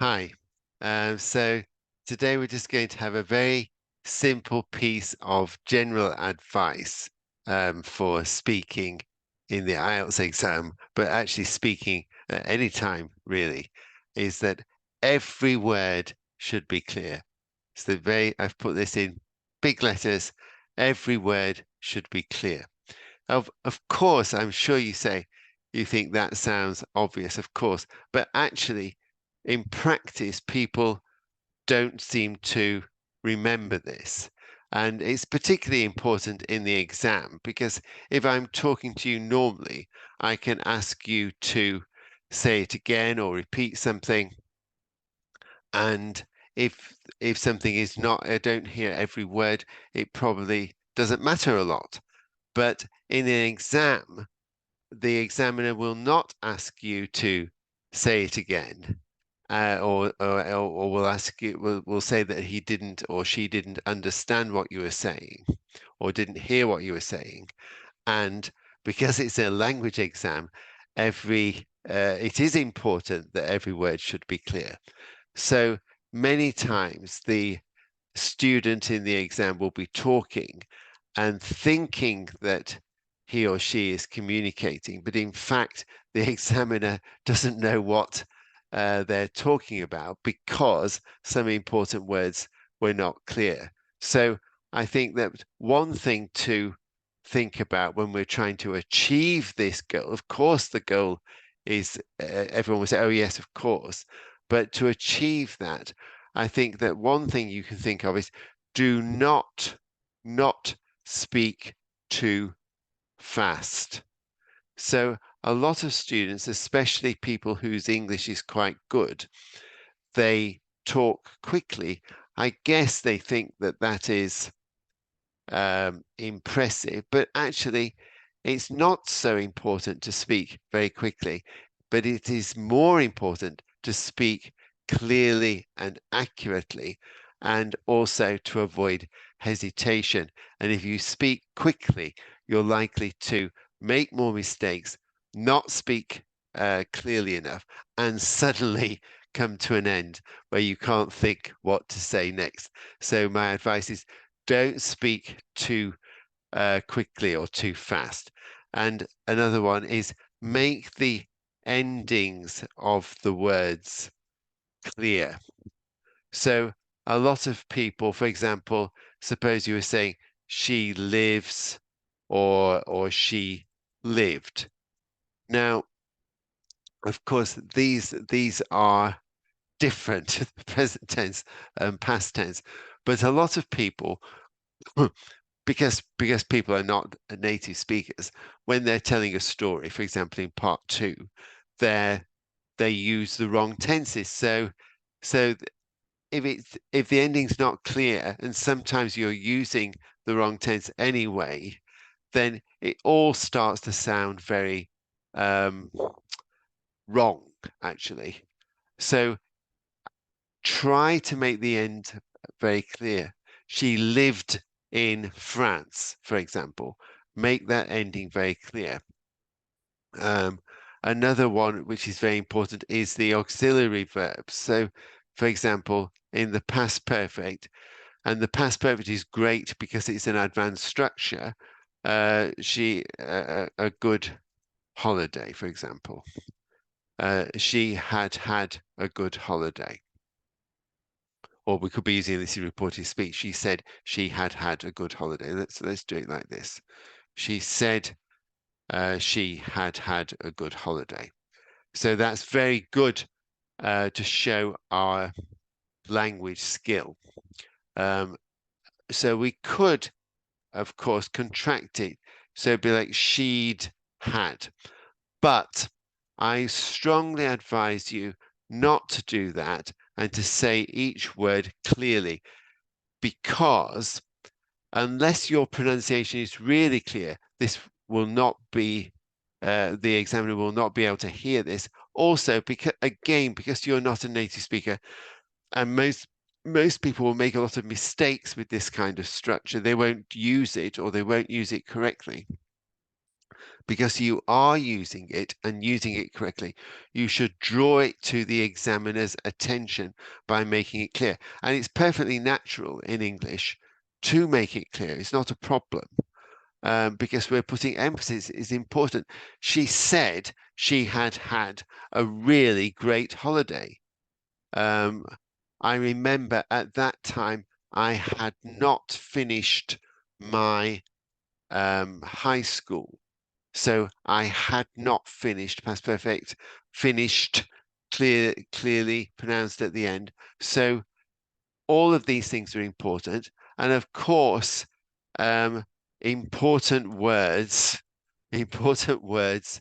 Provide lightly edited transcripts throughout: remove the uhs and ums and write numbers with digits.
Hi. So today we're just going to have a very simple piece of general advice for speaking in the IELTS exam, but actually speaking at any time, really, is that every word should be clear. So I've put this in big letters. Every word should be clear. Of course, I'm sure you think that sounds obvious, of course, but actually, in practice, people don't seem to remember this. And it's particularly important in the exam because if I'm talking to you normally, I can ask you to say it again or repeat something. And if something is not, I don't hear every word, it probably doesn't matter a lot. But in an exam, the examiner will not ask you to say it again, or will ask you will say that he didn't or she didn't understand what you were saying, or didn't hear what you were saying. And because it's a language exam, it is important that every word should be clear. So many times the student in the exam will be talking and thinking that he or she is communicating, but in fact, the examiner doesn't know what they're talking about because some important words were not clear. So I think that one thing to think about when we're trying to achieve this goal, of course, the goal is everyone will say, oh, yes, of course. But to achieve that, I think that one thing you can think of is do not speak too fast. So a lot of students, especially people whose English is quite good, they talk quickly. I guess they think that that is impressive, but actually it's not so important to speak very quickly, but it is more important to speak clearly and accurately, and also to avoid hesitation. And if you speak quickly, you're likely to make more mistakes, not speak clearly enough, and suddenly come to an end where you can't think what to say next. So my advice is don't speak too quickly or too fast. And another one is make the endings of the words clear. So a lot of people, for example, suppose you were saying she lives or she lived. Now, of course, these are different to the present tense and past tense, but a lot of people because people are not native speakers, when they're telling a story, for example, in part two, they use the wrong tenses. So if the ending's not clear, and sometimes you're using the wrong tense anyway, then it all starts to sound very um, wrong, actually. So try to make the end very clear. She lived in France, for example. Make that ending very clear. Um, Another one which is very important is the auxiliary verbs. So, for example, in the past perfect, and the past perfect is great because it's an advanced structure. A good holiday, for example. She had had a good holiday. Or we could be using this in reported speech. She said she had had a good holiday. Let's do it like this. She said she had had a good holiday. So that's very good to show our language skill. Um, so we could, of course, contract it. So it'd be like she'd had. But I strongly advise you not to do that and to say each word clearly, because unless your pronunciation is really clear, this will not be, the examiner will not be able to hear this. Also, because you're not a native speaker, and most people will make a lot of mistakes with this kind of structure. They won't use it or they won't use it correctly. because you are using it and using it correctly. You should draw it to the examiner's attention by making it clear. And it's perfectly natural in English to make it clear. It's not a problem. Because we're putting emphasis is important. She said she had had a really great holiday. I remember at that time I had not finished my high school. So I had not finished past perfect, finished clearly pronounced at the end. So all of these things are important. And of course, um, important words, important words,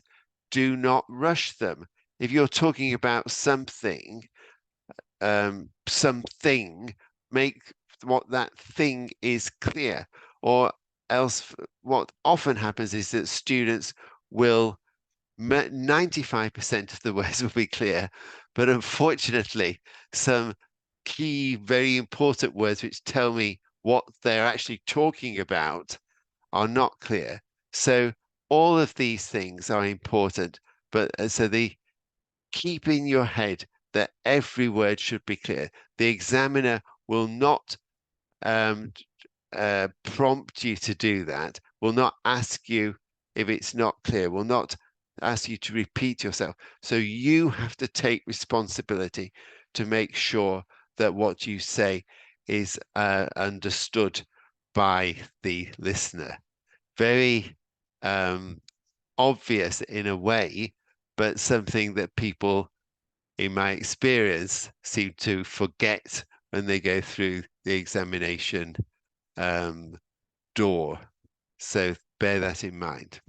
do not rush them. If you're talking about something, make what that thing is clear, or else what often happens is that students will 95% of the words will be clear, but unfortunately, some key, very important words which tell me what they're actually talking about are not clear. So all of these things are important, but so the keep in your head that every word should be clear. The examiner will not um, prompt you to do that, will not ask you if it's not clear, will not ask you to repeat yourself. So you have to take responsibility to make sure that what you say is understood by the listener. Very obvious in a way, but something that people, in my experience, seem to forget when they go through the examination door. So bear that in mind.